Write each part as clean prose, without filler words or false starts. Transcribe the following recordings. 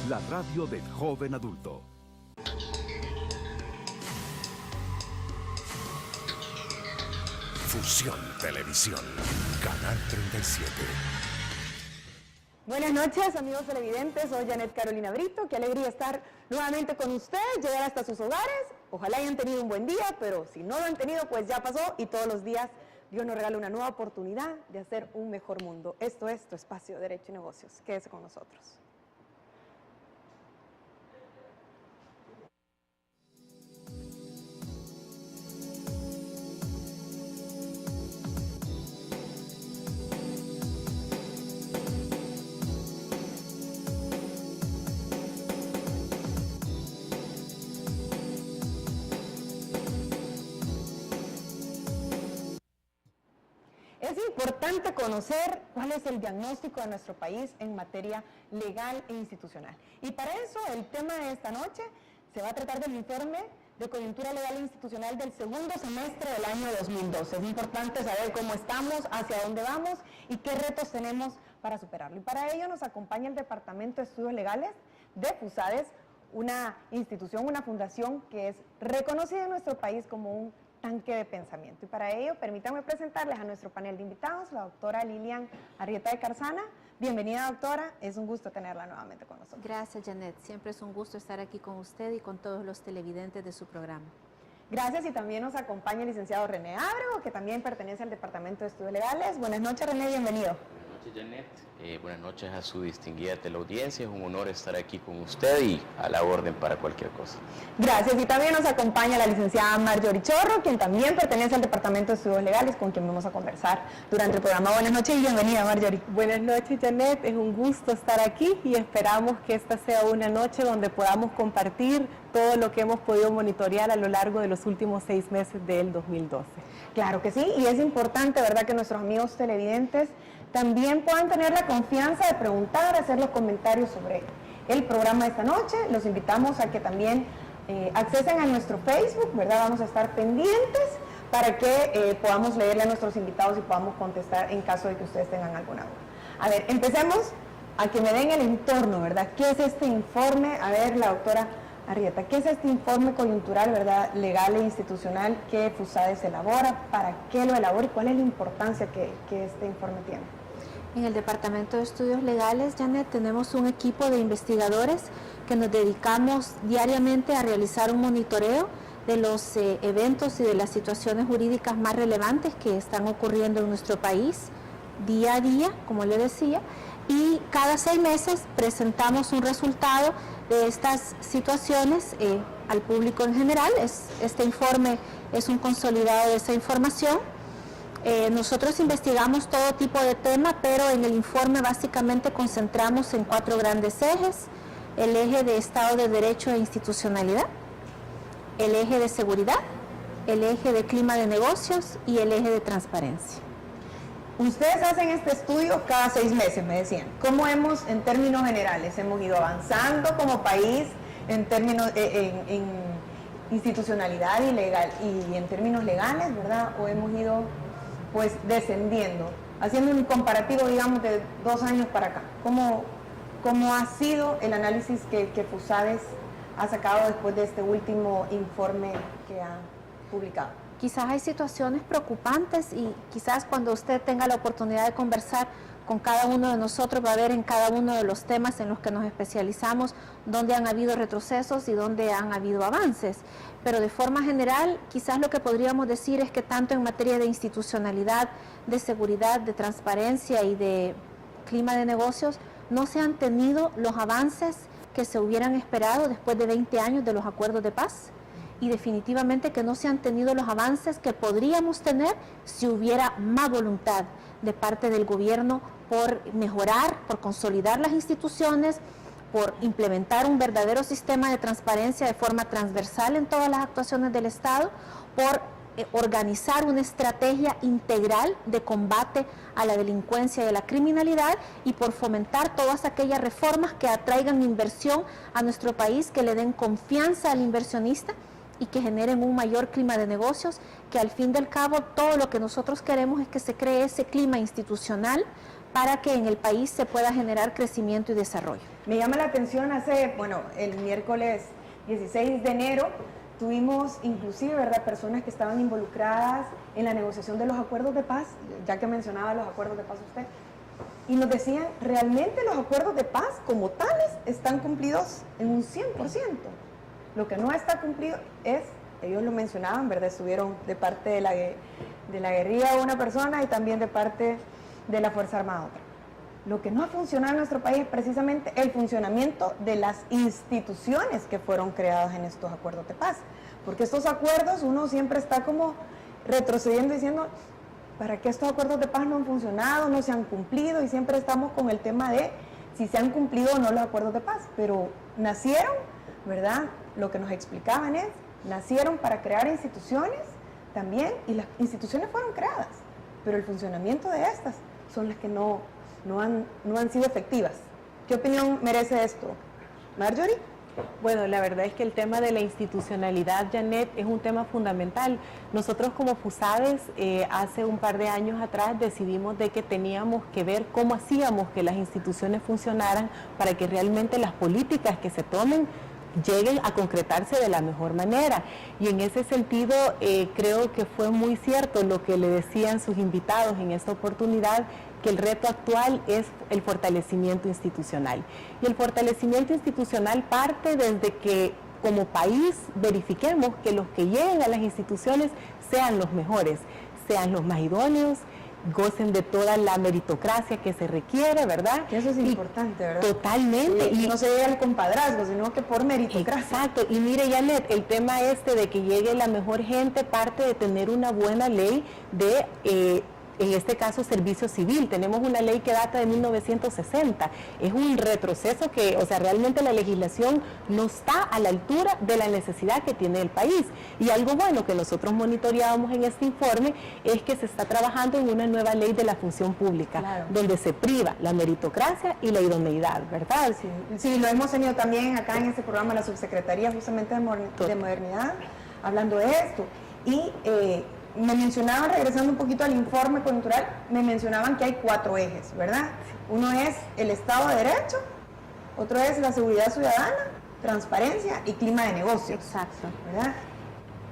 la radio del joven adulto. Fusión Televisión, Canal 37. Buenas noches, amigos televidentes. Soy Janet Carolina Brito. Qué alegría estar nuevamente con ustedes, llegar hasta sus hogares. Ojalá hayan tenido un buen día, pero si no lo han tenido, pues ya pasó y todos los días Dios nos regala una nueva oportunidad de hacer un mejor mundo. Esto es tu espacio Derecho y Negocios. Quédese con nosotros. Es importante conocer cuál es el diagnóstico de nuestro país en materia legal e institucional. Y para eso el tema de esta noche se va a tratar del informe de coyuntura legal e institucional del segundo semestre del año 2012. Es importante saber cómo estamos, hacia dónde vamos y qué retos tenemos para superarlo. Y para ello nos acompaña el Departamento de Estudios Legales de FUSADES, una institución, una fundación que es reconocida en nuestro país como un tanque de pensamiento. Y para ello, permítanme presentarles a nuestro panel de invitados, la doctora Lilian Arrieta de Carzana. Bienvenida, doctora. Es un gusto tenerla nuevamente con nosotros. Gracias, Janet. Siempre es un gusto estar aquí con usted y con todos los televidentes de su programa. Gracias, y también nos acompaña el licenciado René Abrego, que también pertenece al Departamento de Estudios Legales. Buenas noches, René, bienvenido. Buenas noches, Janet. Buenas noches a su distinguida teleaudiencia. Es un honor estar aquí con usted y a la orden para cualquier cosa. Gracias, y también nos acompaña la licenciada Marjorie Chorro, quien también pertenece al Departamento de Estudios Legales, con quien vamos a conversar durante el programa. Buenas noches y bienvenida, Marjorie. Buenas noches, Janet. Es un gusto estar aquí y esperamos que esta sea una noche donde podamos compartir todo lo que hemos podido monitorear a lo largo de los últimos 6 meses del 2012. Claro que sí, y es importante, ¿verdad?, que nuestros amigos televidentes también puedan tener la confianza de preguntar, hacer los comentarios sobre el programa de esta noche. Los invitamos a que también accesen a nuestro Facebook, ¿verdad? Vamos a estar pendientes para que podamos leerle a nuestros invitados y podamos contestar en caso de que ustedes tengan alguna duda. A ver, empecemos a que me den el entorno, ¿verdad? ¿Qué es este informe? A ver, la doctora Arrieta, ¿qué es este informe coyuntural, verdad, legal e institucional que FUSADES elabora? ¿Para qué lo elabora y cuál es la importancia que este informe tiene? En el Departamento de Estudios Legales, Janet, tenemos un equipo de investigadores que nos dedicamos diariamente a realizar un monitoreo de los eventos y de las situaciones jurídicas más relevantes que están ocurriendo en nuestro país día a día, como le decía, y cada 6 meses presentamos un resultado de estas situaciones al público en general. Este informe es un consolidado de esa información. Nosotros investigamos todo tipo de temas, pero en el informe básicamente concentramos en 4 grandes ejes: el eje de Estado de Derecho e institucionalidad, el eje de seguridad, el eje de clima de negocios y el eje de transparencia. Ustedes hacen este estudio cada 6 meses, me decían. ¿Cómo hemos, en términos generales, hemos ido avanzando como país en términos en institucionalidad y legal y en términos legales, ¿verdad? ¿O hemos ido pues descendiendo, haciendo un comparativo, digamos, de 2 años para acá? ¿Cómo ha sido el análisis que FUSADES ha sacado después de este último informe que ha publicado? Quizás hay situaciones preocupantes y quizás cuando usted tenga la oportunidad de conversar con cada uno de nosotros va a ver en cada uno de los temas en los que nos especializamos dónde han habido retrocesos y dónde han habido avances. Pero de forma general, quizás lo que podríamos decir es que tanto en materia de institucionalidad, de seguridad, de transparencia y de clima de negocios, no se han tenido los avances que se hubieran esperado después de 20 años de los acuerdos de paz. Y definitivamente que no se han tenido los avances que podríamos tener si hubiera más voluntad de parte del gobierno por mejorar, por consolidar las instituciones, por implementar un verdadero sistema de transparencia de forma transversal en todas las actuaciones del Estado, por organizar una estrategia integral de combate a la delincuencia y a la criminalidad y por fomentar todas aquellas reformas que atraigan inversión a nuestro país, que le den confianza al inversionista y que generen un mayor clima de negocios, que al fin del cabo todo lo que nosotros queremos es que se cree ese clima institucional para que en el país se pueda generar crecimiento y desarrollo. Me llama la atención el miércoles 16 de enero tuvimos inclusive, ¿verdad?, personas que estaban involucradas en la negociación de los acuerdos de paz, ya que mencionaba los acuerdos de paz usted, y nos decían, realmente los acuerdos de paz como tales están cumplidos en un 100%. Lo que no está cumplido es, ellos lo mencionaban, ¿verdad?, estuvieron de parte de la guerrilla una persona y también de parte de la Fuerza Armada otra. Lo que no ha funcionado en nuestro país es precisamente el funcionamiento de las instituciones que fueron creadas en estos acuerdos de paz. Porque estos acuerdos uno siempre está como retrocediendo diciendo, ¿para qué estos acuerdos de paz no han funcionado, no se han cumplido? Y siempre estamos con el tema de si se han cumplido o no los acuerdos de paz. Pero nacieron, ¿verdad? Lo que nos explicaban es, nacieron para crear instituciones también, y las instituciones fueron creadas, pero el funcionamiento de estas son las que no han sido efectivas. ¿Qué opinión merece esto? Marjorie. Bueno, la verdad es que el tema de la institucionalidad, Janet, es un tema fundamental. Nosotros como FUSADES, hace un par de años atrás decidimos de que teníamos que ver cómo hacíamos que las instituciones funcionaran para que realmente las políticas que se tomen lleguen a concretarse de la mejor manera. Y en ese sentido creo que fue muy cierto lo que le decían sus invitados en esta oportunidad, que el reto actual es el fortalecimiento institucional. Y el fortalecimiento institucional parte desde que como país verifiquemos que los que lleguen a las instituciones sean los mejores, sean los más idóneos, gocen de toda la meritocracia que se requiere, ¿verdad? Que eso es importante, ¿verdad? Totalmente. Y no se llega al compadrazgo, sino que por meritocracia. Exacto. Y mire, Janet, el tema de que llegue la mejor gente parte de tener una buena ley de en este caso servicio civil. Tenemos una ley que data de 1960. Es un retroceso que, o sea, realmente la legislación no está a la altura de la necesidad que tiene el país. Y algo bueno que nosotros monitoreábamos en este informe es que se está trabajando en una nueva ley de la función pública, claro, donde se priva la meritocracia y la idoneidad, ¿verdad? Sí, lo hemos tenido también acá en este programa, la Subsecretaría justamente de Modernidad, hablando de esto. Y me mencionaban, regresando un poquito al informe coyuntural, me mencionaban que hay 4 ejes, ¿verdad? Uno es el Estado de Derecho, otro es la seguridad ciudadana, transparencia y clima de negocios. Exacto. ¿Verdad?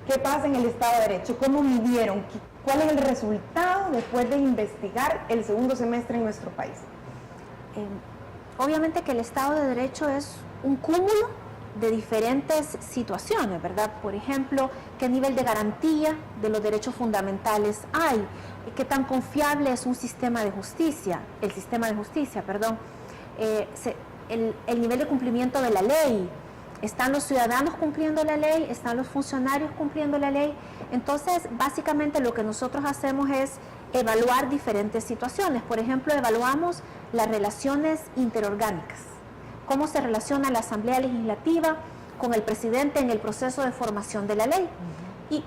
¿Qué pasa en el Estado de Derecho? ¿Cómo midieron? ¿Cuál es el resultado después de investigar el segundo semestre en nuestro país? Obviamente que el Estado de Derecho es un cúmulo de diferentes situaciones, ¿verdad? Por ejemplo, qué nivel de garantía de los derechos fundamentales hay, qué tan confiable es un sistema de justicia, el nivel de cumplimiento de la ley, ¿están los ciudadanos cumpliendo la ley? ¿Están los funcionarios cumpliendo la ley? Entonces, básicamente lo que nosotros hacemos es evaluar diferentes situaciones. Por ejemplo, evaluamos las relaciones interorgánicas. Cómo se relaciona la Asamblea Legislativa con el presidente en el proceso de formación de la ley. Y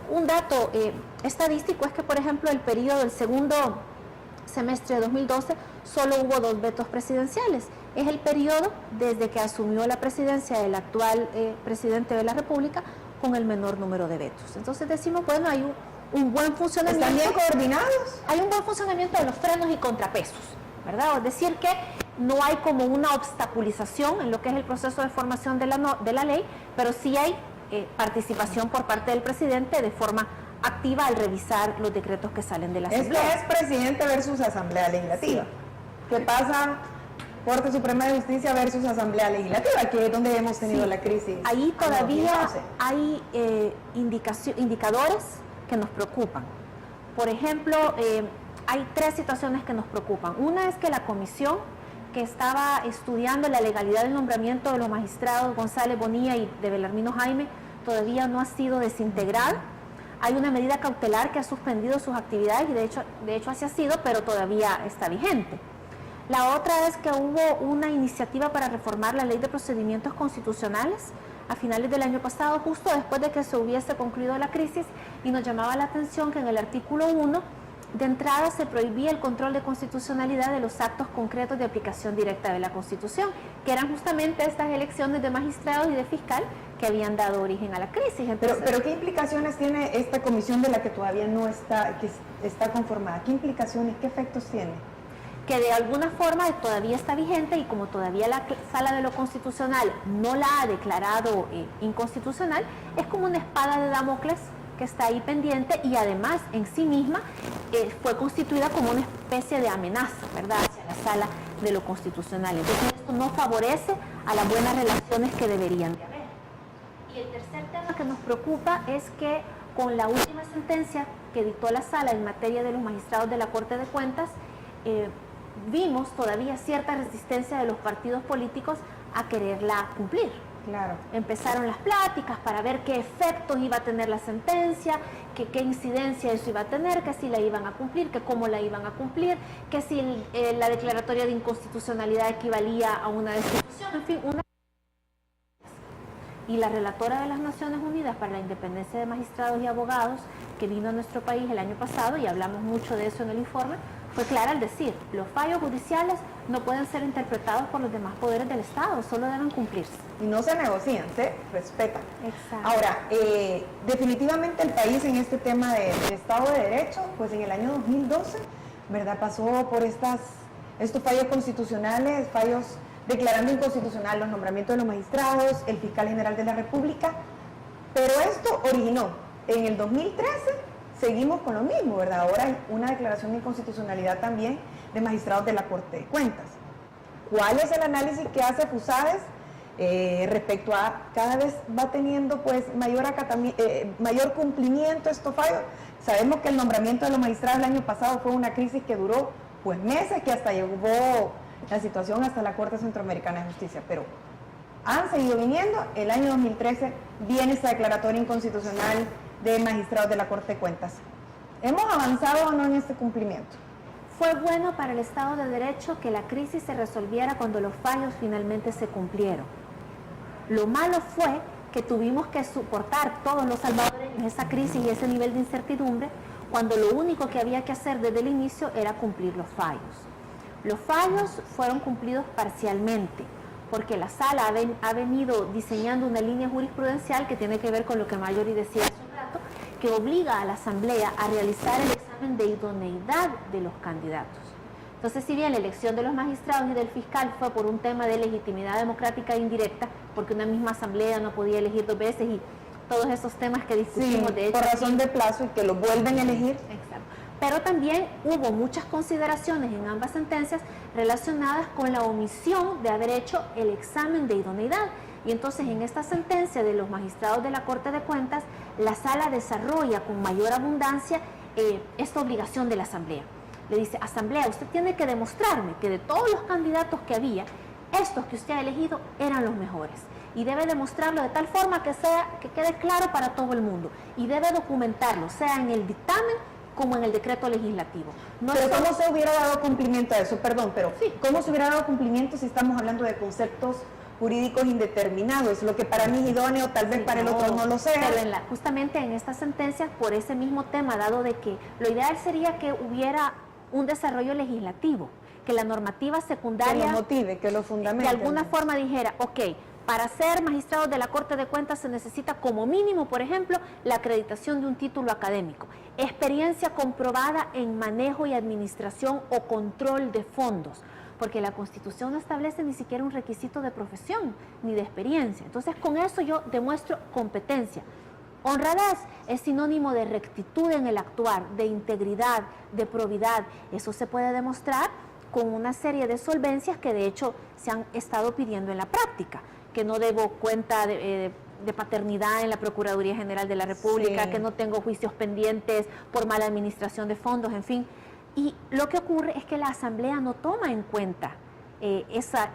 un dato estadístico es que, por ejemplo, el periodo del segundo semestre de 2012 solo hubo 2 vetos presidenciales. Es el periodo desde que asumió la presidencia el actual presidente de la República con el menor número de vetos. Entonces decimos, bueno, hay un buen funcionamiento. ¿Están bien coordinados? Hay un buen funcionamiento de los frenos y contrapesos, ¿verdad? Es decir, que no hay como una obstaculización en lo que es el proceso de formación de la ley, pero sí hay participación por parte del presidente de forma activa al revisar los decretos que salen de la Asamblea. Esto es presidente versus Asamblea Legislativa. Sí. ¿Qué pasa? Corte Suprema de Justicia versus Asamblea Legislativa, que es donde hemos tenido la crisis. Ahí todavía hay indicadores que nos preocupan. Por ejemplo, hay 3 situaciones que nos preocupan. Una es que la comisión que estaba estudiando la legalidad del nombramiento de los magistrados González Bonilla y de Belarmino Jaime todavía no ha sido desintegrada. Hay una medida cautelar que ha suspendido sus actividades y de hecho así ha sido, pero todavía está vigente. La otra es que hubo una iniciativa para reformar la Ley de Procedimientos Constitucionales a finales del año pasado, justo después de que se hubiese concluido la crisis, y nos llamaba la atención que en el artículo 1 de entrada se prohibía el control de constitucionalidad de los actos concretos de aplicación directa de la Constitución, que eran justamente estas elecciones de magistrados y de fiscal que habían dado origen a la crisis. Entonces, pero ¿qué implicaciones tiene esta comisión de la que todavía no está, que está conformada? ¿Qué implicaciones, qué efectos tiene? que de alguna forma todavía está vigente y como todavía la Sala de lo Constitucional no la ha declarado inconstitucional, es como una espada de Damocles que está ahí pendiente y además en sí misma fue constituida como una especie de amenaza, ¿verdad?, hacia la Sala de lo Constitucional. Entonces esto no favorece a las buenas relaciones que deberían de haber. Y el tercer tema que nos preocupa es que con la última sentencia que dictó la Sala en materia de los magistrados de la Corte de Cuentas, vimos todavía cierta resistencia de los partidos políticos a quererla cumplir. Claro. Empezaron las pláticas para ver qué efectos iba a tener la sentencia, qué incidencia eso iba a tener, que si la iban a cumplir, que cómo la iban a cumplir, que si la declaratoria de inconstitucionalidad equivalía a una destitución, en fin, Y la relatora de las Naciones Unidas para la Independencia de Magistrados y Abogados, que vino a nuestro país el año pasado, y hablamos mucho de eso en el informe, fue clara al decir, los fallos judiciales no pueden ser interpretados por los demás poderes del Estado, solo deben cumplirse. Y no se negocian, se respetan. Exacto. Ahora, definitivamente el país en este tema del Estado de Derecho, pues en el año 2012, ¿verdad?, pasó por estos fallos constitucionales, fallos declarando inconstitucional los nombramientos de los magistrados, el fiscal general de la República, pero esto originó en el 2013, seguimos con lo mismo, ¿verdad? Ahora hay una declaración de inconstitucionalidad también de magistrados de la Corte de Cuentas. ¿Cuál es el análisis que hace FUSADES respecto a cada vez va teniendo pues mayor cumplimiento estos fallos? Sabemos que el nombramiento de los magistrados el año pasado fue una crisis que duró pues meses, que hasta llegó la situación hasta la Corte Centroamericana de Justicia, pero han seguido viniendo. El año 2013 viene esta declaratoria inconstitucional de magistrados de la Corte de Cuentas. ¿Hemos avanzado o no en este cumplimiento? Fue bueno para el Estado de Derecho que la crisis se resolviera cuando los fallos finalmente se cumplieron. Lo malo fue que tuvimos que soportar todos los salvadoreños esa crisis y ese nivel de incertidumbre cuando lo único que había que hacer desde el inicio era cumplir los fallos. Los fallos fueron cumplidos parcialmente, porque la Sala ha venido diseñando una línea jurisprudencial que tiene que ver con lo que Marjorie decía hace un rato, que obliga a la Asamblea a realizar el examen de idoneidad de los candidatos. Entonces, si bien la elección de los magistrados y del fiscal fue por un tema de legitimidad democrática indirecta, porque una misma Asamblea no podía elegir dos veces y todos esos temas que discutimos, sí, de hecho, por razón de plazo y que lo vuelven a elegir. Exacto. Pero también hubo muchas consideraciones en ambas sentencias relacionadas con la omisión de haber hecho el examen de idoneidad. Y entonces en esta sentencia de los magistrados de la Corte de Cuentas, la Sala desarrolla con mayor abundancia esta obligación de la Asamblea. Le dice, Asamblea, usted tiene que demostrarme que de todos los candidatos que había, estos que usted ha elegido eran los mejores. Y debe demostrarlo de tal forma que quede claro para todo el mundo. Y debe documentarlo, sea en el dictamen como en el decreto legislativo. No, pero ¿cómo se hubiera dado cumplimiento a eso? Perdón, pero sí, ¿cómo se hubiera dado cumplimiento si estamos hablando de conceptos jurídicos indeterminados? Lo que para mí es idóneo, tal vez para el otro no lo sea. Pero justamente en esta sentencia, por ese mismo tema, dado de que lo ideal sería que hubiera un desarrollo legislativo, que la normativa secundaria... Que lo motive, que lo fundamente. De alguna forma dijera, ok, para ser magistrado de la Corte de Cuentas se necesita como mínimo, por ejemplo, la acreditación de un título académico, experiencia comprobada en manejo y administración o control de fondos, porque la Constitución no establece ni siquiera un requisito de profesión ni de experiencia. Entonces, con eso yo demuestro competencia. Honradez es sinónimo de rectitud en el actuar, de integridad, de probidad. Eso se puede demostrar con una serie de solvencias que de hecho se han estado pidiendo en la práctica, que no debo cuenta de paternidad en la Procuraduría General de la República, sí, que no tengo juicios pendientes por mala administración de fondos, en fin. Y lo que ocurre es que la Asamblea no toma en cuenta esas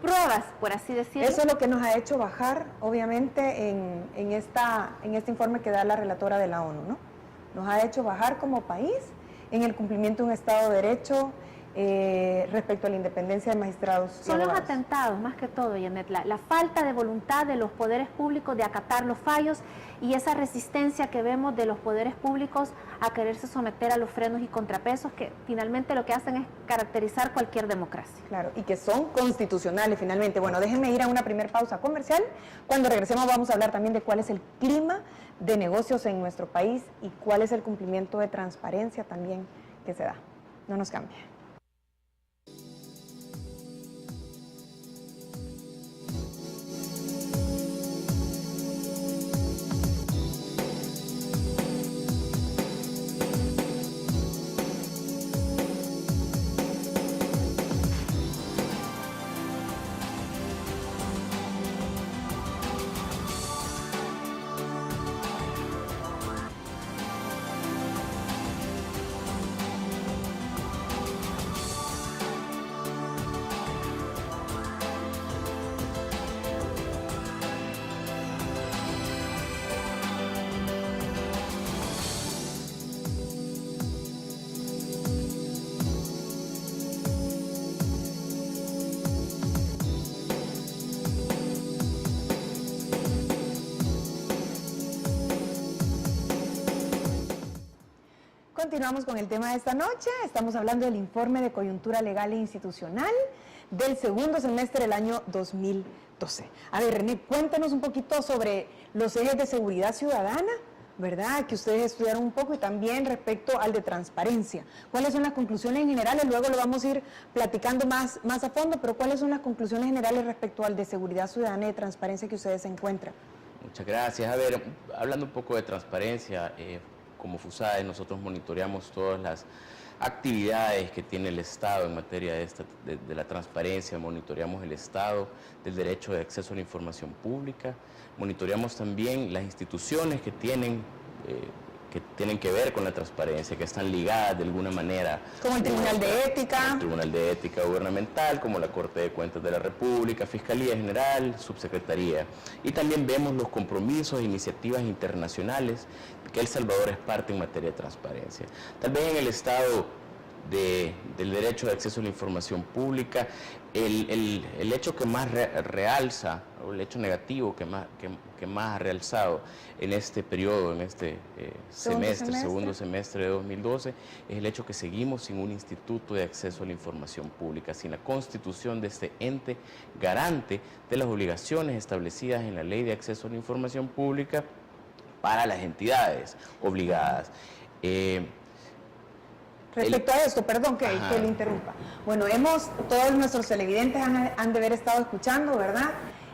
pruebas, por así decirlo. Eso es lo que nos ha hecho bajar, obviamente, en este informe que da la relatora de la ONU, ¿no? Nos ha hecho bajar como país en el cumplimiento de un Estado de Derecho respecto a la independencia de magistrados. Son los atentados, más que todo, Janet, la falta de voluntad de los poderes públicos de acatar los fallos y esa resistencia que vemos de los poderes públicos a quererse someter a los frenos y contrapesos que finalmente lo que hacen es caracterizar cualquier democracia. Claro, y que son constitucionales finalmente. Bueno, déjenme ir a una primera pausa comercial. Cuando regresemos vamos a hablar también de cuál es el clima de negocios en nuestro país y cuál es el cumplimiento de transparencia también que se da. No nos cambie. Continuamos con el tema de esta noche. Estamos hablando del informe de coyuntura legal e institucional del segundo semestre del año 2012. A ver, René, cuéntanos un poquito sobre los ejes de seguridad ciudadana, ¿verdad? Que ustedes estudiaron un poco, y también respecto al de transparencia. ¿Cuáles son las conclusiones generales? Luego lo vamos a ir platicando más a fondo, pero ¿cuáles son las conclusiones generales respecto al de seguridad ciudadana y de transparencia que ustedes encuentran? Muchas gracias. A ver, hablando un poco de transparencia, como FUSADES nosotros monitoreamos todas las actividades que tiene el Estado en materia de la transparencia, monitoreamos el Estado del derecho de acceso a la información pública, monitoreamos también las instituciones que tienen que ver con la transparencia, que están ligadas de alguna manera. Como el Tribunal de Ética. El Tribunal de Ética Gubernamental, como la Corte de Cuentas de la República, Fiscalía General, Subsecretaría. Y también vemos los compromisos e iniciativas internacionales que El Salvador es parte en materia de transparencia. Tal vez en el Estado del derecho de acceso a la información pública, el hecho que más realza, o el hecho negativo que más ha realzado en este periodo, en este segundo semestre de 2012, es el hecho que seguimos sin un instituto de acceso a la información pública, sin la constitución de este ente garante de las obligaciones establecidas en la Ley de Acceso a la Información Pública para las entidades obligadas. Respecto a esto, perdón que le interrumpa. Bueno, todos nuestros televidentes han de haber estado escuchando, ¿verdad?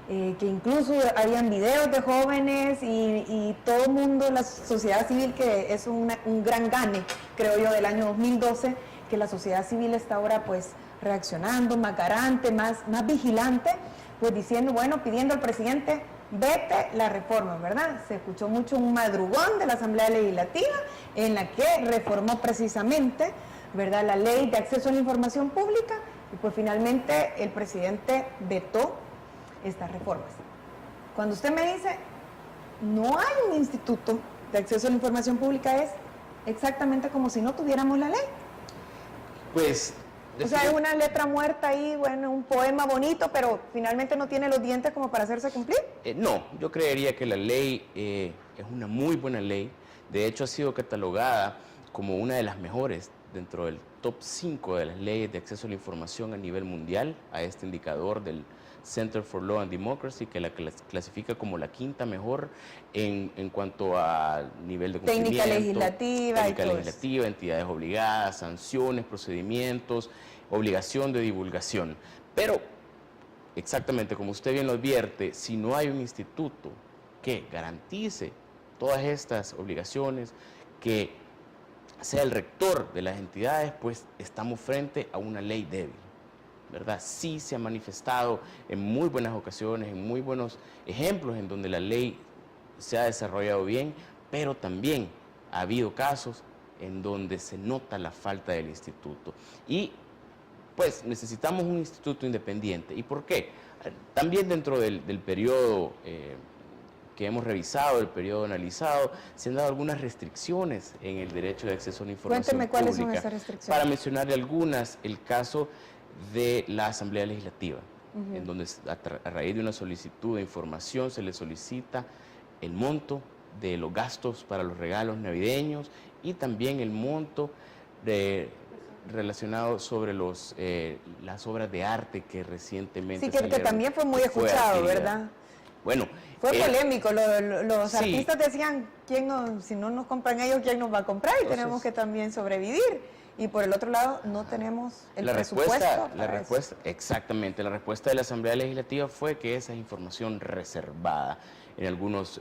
Que incluso habían videos de jóvenes y todo el mundo, la sociedad civil, que es un gran gane, creo yo, del año 2012, que la sociedad civil está ahora pues reaccionando, más garante, más vigilante, pues diciendo, bueno, pidiendo al presidente, vete la reforma, ¿verdad? Se escuchó mucho un madrugón de la Asamblea Legislativa en la que reformó precisamente, ¿verdad?, la Ley de Acceso a la Información Pública, y pues finalmente el presidente vetó estas reformas. Cuando usted me dice, no hay un instituto de acceso a la información pública, es exactamente como si no tuviéramos la ley. Pues... O sea, es una letra muerta ahí, bueno, un poema bonito, pero finalmente no tiene los dientes como para hacerse cumplir. No, yo creería que la ley es una muy buena ley. De hecho, ha sido catalogada como una de las mejores dentro del top 5 de las leyes de acceso a la información a nivel mundial, a este indicador del Center for Law and Democracy, que la clasifica como la quinta mejor en cuanto a nivel de cumplimiento. Técnica legislativa, entidades obligadas, sanciones, procedimientos, obligación de divulgación. Pero, exactamente como usted bien lo advierte, si no hay un instituto que garantice todas estas obligaciones, que sea el rector de las entidades, pues estamos frente a una ley débil, ¿verdad? Sí se ha manifestado en muy buenas ocasiones, en muy buenos ejemplos en donde la ley se ha desarrollado bien, pero también ha habido casos en donde se nota la falta del instituto. Y pues necesitamos un instituto independiente. ¿Y por qué? También dentro del periodo que hemos revisado, el periodo analizado, se han dado algunas restricciones en el derecho de acceso a la información pública. Cuénteme cuáles son esas restricciones. Para mencionarle algunas, el caso de la Asamblea Legislativa, en donde a raíz de una solicitud de información se le solicita el monto de los gastos para los regalos navideños y también el monto relacionado sobre las obras de arte que recientemente... Sí, que también fue muy escuchado, ¿verdad? Bueno, fue polémico, los artistas decían, si no nos compran ellos, ¿quién nos va a comprar? Y tenemos que también sobrevivir. y por el otro lado no tenemos el presupuesto para eso. Exactamente, la respuesta de la Asamblea Legislativa fue que esa es información reservada. En algunos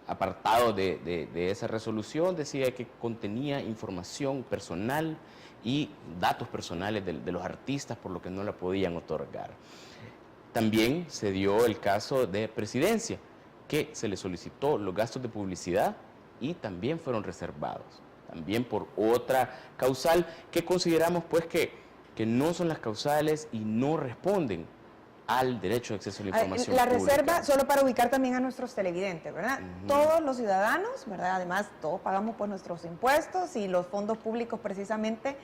apartados de esa resolución decía que contenía información personal y datos personales de los artistas, por lo que no la podían otorgar. También se dio el caso de Presidencia, que se le solicitó los gastos de publicidad y también fueron reservados, también por otra causal que consideramos pues que no son las causales y no responden al derecho de acceso a la información La pública. reserva, solo para ubicar también a nuestros televidentes, ¿verdad? Todos los ciudadanos, ¿verdad? Además, todos pagamos por nuestros impuestos y los fondos públicos precisamente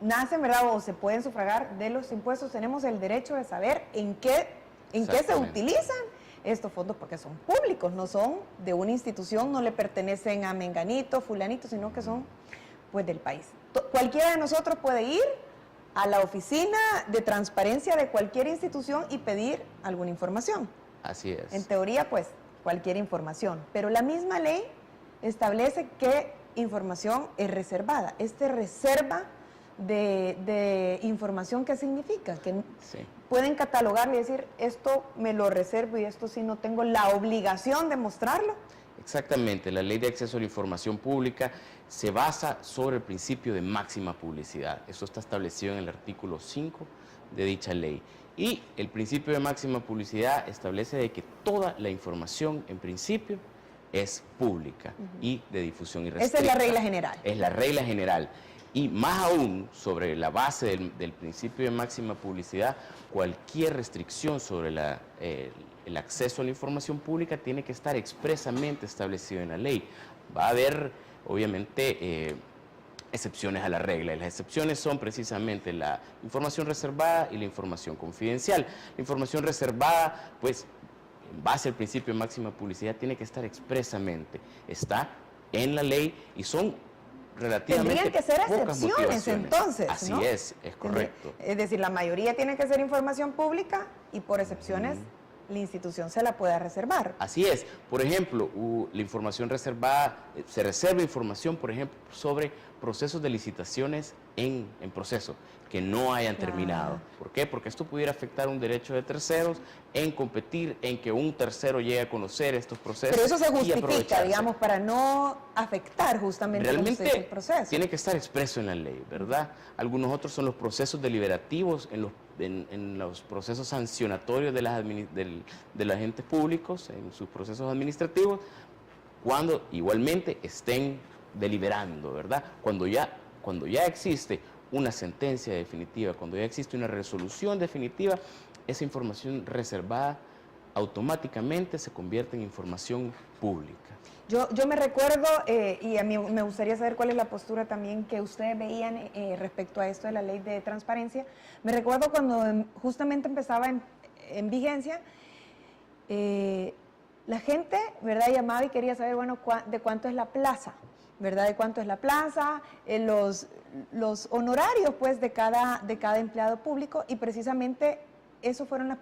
nacen, ¿verdad? O se pueden sufragar de los impuestos. Tenemos el derecho de saber en qué se utilizan estos fondos, porque son públicos, no son de una institución, no le pertenecen a menganito, fulanito, sino que son pues del país. Cualquiera de nosotros puede ir a la oficina de transparencia de cualquier institución y pedir alguna información. Así es. En teoría, pues, cualquier información. Pero la misma ley establece qué información es reservada. Reserva de información, ¿qué significa? Que Sí. pueden catalogarlo y decir, esto me lo reservo y esto sí no tengo la obligación de mostrarlo. Exactamente, la Ley de Acceso a la Información Pública se basa sobre el principio de máxima publicidad. Eso está establecido en el artículo 5 de dicha ley. Y el principio de máxima publicidad establece de que toda la información, en principio, es pública y de difusión irrestricta. Esa es la regla general. Es la regla general. Y más aún, sobre la base del principio de máxima publicidad, cualquier restricción sobre el acceso a la información pública tiene que estar expresamente establecido en la ley. Va a haber, obviamente, excepciones a la regla. Y las excepciones son precisamente la información reservada y la información confidencial. La información reservada, pues, en base al principio de máxima publicidad, tiene que estar expresamente. Está en la ley y son relativamente Tendrían que ser pocas excepciones, motivaciones. entonces, Así ¿no? es correcto. Es decir, la mayoría tiene que ser información pública y por excepciones la institución se la puede reservar. Así es. Por ejemplo, la información reservada, se reserva información, por ejemplo, sobre procesos de licitaciones en proceso, que no hayan terminado. ¿Por qué? Porque esto pudiera afectar un derecho de terceros en competir, en que un tercero llegue a conocer estos procesos. Pero eso se y justifica, aprovecharse. digamos, para no afectar justamente el Realmente proceso. tiene que estar expreso en la ley, ¿verdad? Algunos otros son los procesos deliberativos, en los procesos sancionatorios de los agentes públicos, en sus procesos administrativos, cuando igualmente estén deliberando, ¿verdad? Cuando ya existe una sentencia definitiva, cuando ya existe una resolución definitiva, esa información reservada automáticamente se convierte en información pública. Yo me recuerdo, y a mí me gustaría saber cuál es la postura también que ustedes veían respecto a esto de la ley de transparencia. Me recuerdo cuando justamente empezaba en vigencia, la gente, ¿verdad?, llamaba y quería saber, bueno, de cuánto es la plaza, ¿verdad?, de cuánto es la plaza, los honorarios, pues, de cada empleado público, y precisamente eso fueron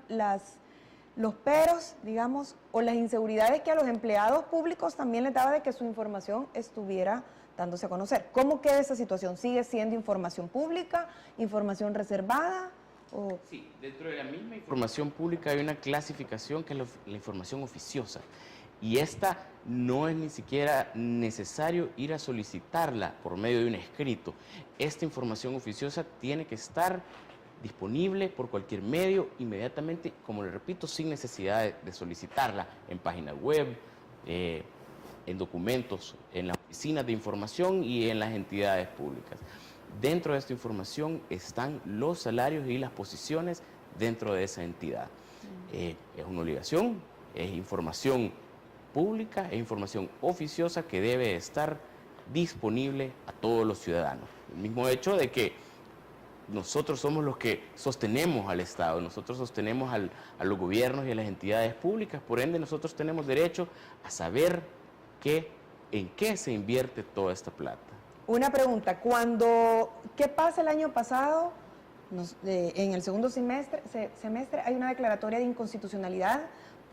los peros, digamos, o las inseguridades que a los empleados públicos también les daba de que su información estuviera dándose a conocer. ¿Cómo queda esa situación? ¿Sigue siendo información pública, información reservada? Sí, dentro de la misma información pública hay una clasificación que es la información oficiosa. Y esta no es ni siquiera necesario ir a solicitarla por medio de un escrito. Esta información oficiosa tiene que estar disponible por cualquier medio inmediatamente, como le repito, sin necesidad de solicitarla en página web, en documentos, en las oficinas de información y en las entidades públicas. Dentro de esta información están los salarios y las posiciones dentro de esa entidad. Es una obligación, es información pública, es información oficiosa que debe estar disponible a todos los ciudadanos. El mismo hecho de que nosotros somos los que sostenemos al Estado, nosotros sostenemos a los gobiernos y a las entidades públicas, por ende nosotros tenemos derecho a saber en qué se invierte toda esta plata. Una pregunta, ¿qué pasa el año pasado? En el segundo semestre hay una declaratoria de inconstitucionalidad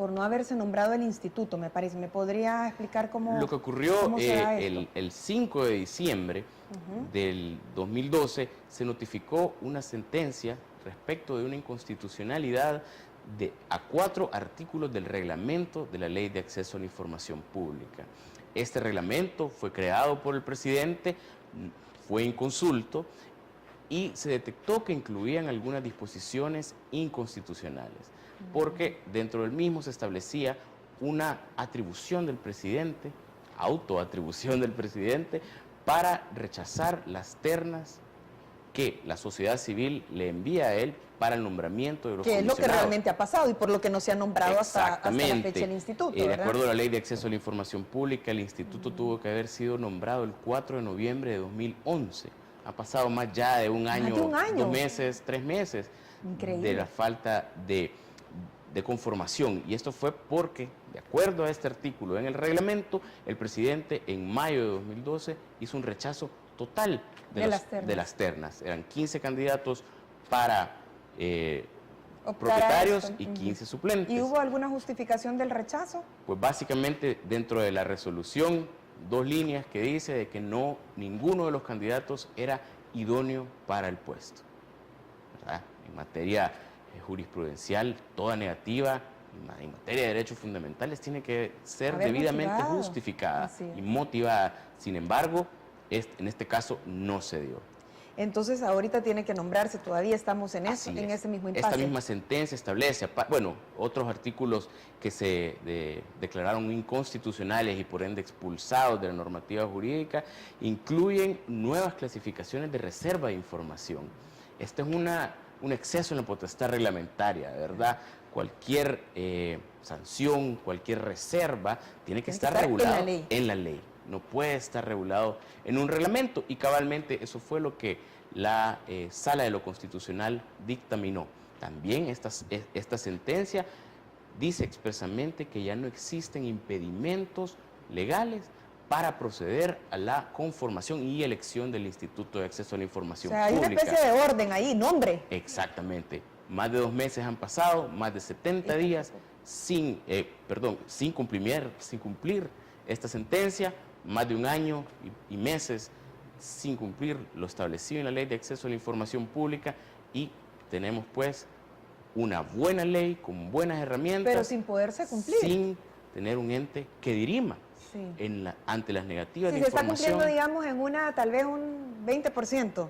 por no haberse nombrado el instituto, me parece. ¿Me podría explicar cómo? Lo que ocurrió cómo se da esto? el 5 de diciembre del 2012 se notificó una sentencia respecto de una inconstitucionalidad a 4 artículos del reglamento de la Ley de Acceso a la Información Pública. Este reglamento fue creado por el presidente, fue inconsulto y se detectó que incluían algunas disposiciones inconstitucionales, porque dentro del mismo se establecía una atribución del presidente, autoatribución del presidente, para rechazar las ternas que la sociedad civil le envía a él para el nombramiento de los Que es lo que comisionados. realmente ha pasado y por lo que no se ha nombrado hasta la fecha el instituto, De ¿verdad? acuerdo a la Ley de Acceso a la Información Pública, el instituto tuvo que haber sido nombrado el 4 de noviembre de 2011. Ha pasado más ya de un año, 2 meses, 3 meses. Increíble. De la falta de conformación. Y esto fue porque, de acuerdo a este artículo en el reglamento, el presidente en mayo de 2012 hizo un rechazo total de las ternas. Eran 15 candidatos para propietarios y 15 suplentes. ¿Y hubo alguna justificación del rechazo? Pues básicamente dentro de la resolución, 2 líneas que dice de que ninguno de los candidatos era idóneo para el puesto, ¿verdad? En materia jurisprudencial, toda negativa, en materia de derechos fundamentales, tiene que ser debidamente justificada y motivada. Sin embargo, en este caso no se dio. Entonces ahorita tiene que nombrarse, todavía estamos en eso, en ese mismo impasse. Esta misma sentencia establece, bueno, otros artículos que se declararon inconstitucionales y por ende expulsados de la normativa jurídica, incluyen nuevas clasificaciones de reserva de información. Este es un exceso en la potestad reglamentaria, ¿verdad? Cualquier sanción, cualquier reserva tiene que estar regulado en la ley. No puede estar regulado en un reglamento y cabalmente eso fue lo que la Sala de lo Constitucional dictaminó. También esta sentencia dice expresamente que ya no existen impedimentos legales para proceder a la conformación y elección del Instituto de Acceso a la Información Pública. Hay una especie de orden ahí, nombre. Exactamente. Más de 2 meses han pasado, más de 70 días sin cumplir esta sentencia, más de 1 año y meses sin cumplir lo establecido en la Ley de Acceso a la Información Pública y tenemos pues una buena ley con buenas herramientas. Pero sin poderse cumplir. Sin tener un ente que dirima ante las negativas de información. Si se está cumpliendo, digamos, en tal vez un 20%.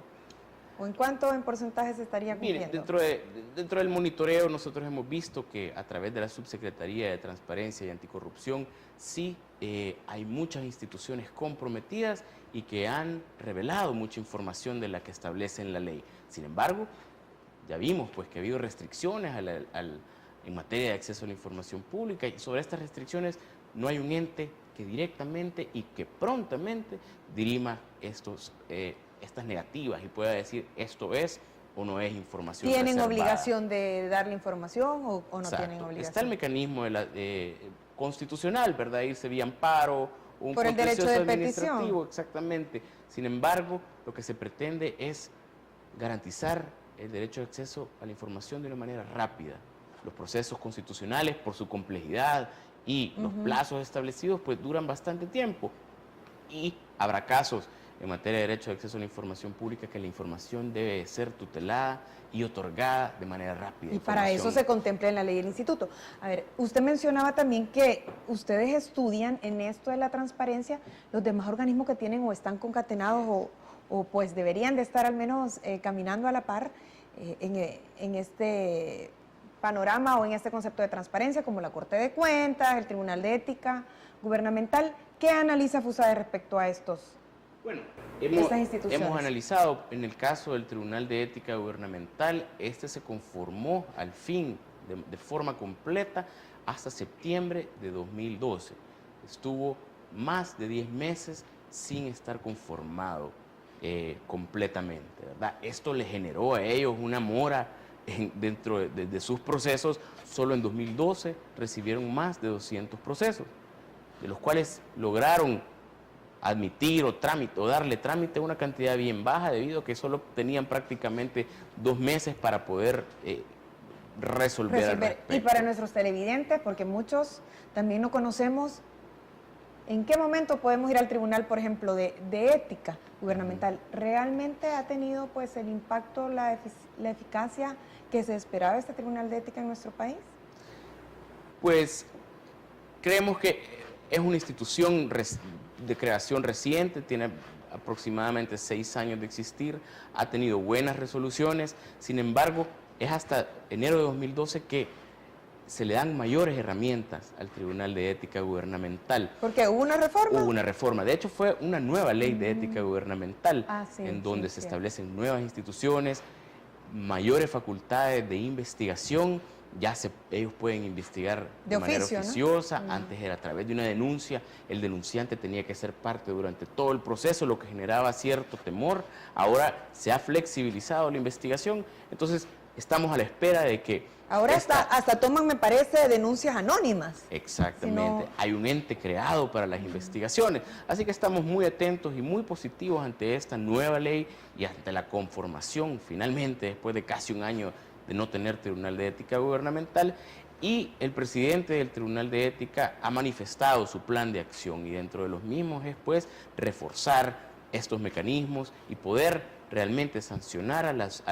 ¿O en cuánto en porcentaje se estaría cumpliendo? Mire, dentro del monitoreo nosotros hemos visto que a través de la Subsecretaría de Transparencia y Anticorrupción sí hay muchas instituciones comprometidas y que han revelado mucha información de la que establece en la ley. Sin embargo, ya vimos pues que ha habido restricciones en materia de acceso a la información pública y sobre estas restricciones no hay un ente que directamente y que prontamente dirima estas negativas y pueda decir esto es o no es información ¿Tienen reservada. Obligación de darle información o no tienen obligación? Está el mecanismo constitucional, ¿verdad? Irse vía amparo, un por el derecho de administrativo, petición. exactamente. Sin embargo, lo que se pretende es garantizar el derecho de acceso a la información de una manera rápida. Los procesos constitucionales, por su complejidad y los plazos establecidos, pues duran bastante tiempo. Y habrá casos en materia de derecho de acceso a la información pública que la información debe ser tutelada y otorgada de manera rápida. Y para eso se contempla en la ley del instituto. A ver, usted mencionaba también que ustedes estudian en esto de la transparencia los demás organismos que tienen o están concatenados o pues deberían de estar al menos caminando a la par en este panorama o en este concepto de transparencia, como la Corte de Cuentas, el Tribunal de Ética Gubernamental. ¿Qué analiza FUSADE respecto a estos? Bueno, estas instituciones? Hemos analizado en el caso del Tribunal de Ética Gubernamental, este se conformó al fin de forma completa hasta septiembre de 2012. Estuvo más de 10 meses sin estar conformado completamente, ¿verdad? Esto le generó a ellos una mora dentro de sus procesos. Solo en 2012 recibieron más de 200 procesos, de los cuales lograron admitir o darle trámite a una cantidad bien baja debido a que solo tenían prácticamente 2 meses para poder resolver al respecto. Y para nuestros televidentes, porque muchos también no conocemos, ¿en qué momento podemos ir al tribunal, por ejemplo, de ética gubernamental? ¿Realmente ha tenido pues el impacto, la eficacia que se esperaba este tribunal de ética en nuestro país? Pues creemos que es una institución de creación reciente, tiene aproximadamente 6 años de existir, ha tenido buenas resoluciones, sin embargo, es hasta enero de 2012 que se le dan mayores herramientas al Tribunal de Ética Gubernamental. ¿Porque hubo una reforma? Hubo una reforma. De hecho, fue una nueva ley de ética gubernamental, Sí, en donde sí, se sí. establecen nuevas instituciones, mayores facultades de investigación. Ya ellos pueden investigar de manera oficio, ¿no? oficiosa. Antes era a través de una denuncia. El denunciante tenía que ser parte durante todo el proceso, lo que generaba cierto temor. Ahora se ha flexibilizado la investigación. Entonces, estamos a la espera de que... Ahora hasta toman, me parece, denuncias anónimas. Exactamente. Hay un ente creado para las investigaciones. Así que estamos muy atentos y muy positivos ante esta nueva ley y ante la conformación, finalmente, después de casi un año de no tener Tribunal de Ética Gubernamental. Y el presidente del Tribunal de Ética ha manifestado su plan de acción, y dentro de los mismos es pues reforzar estos mecanismos y poder realmente sancionar a los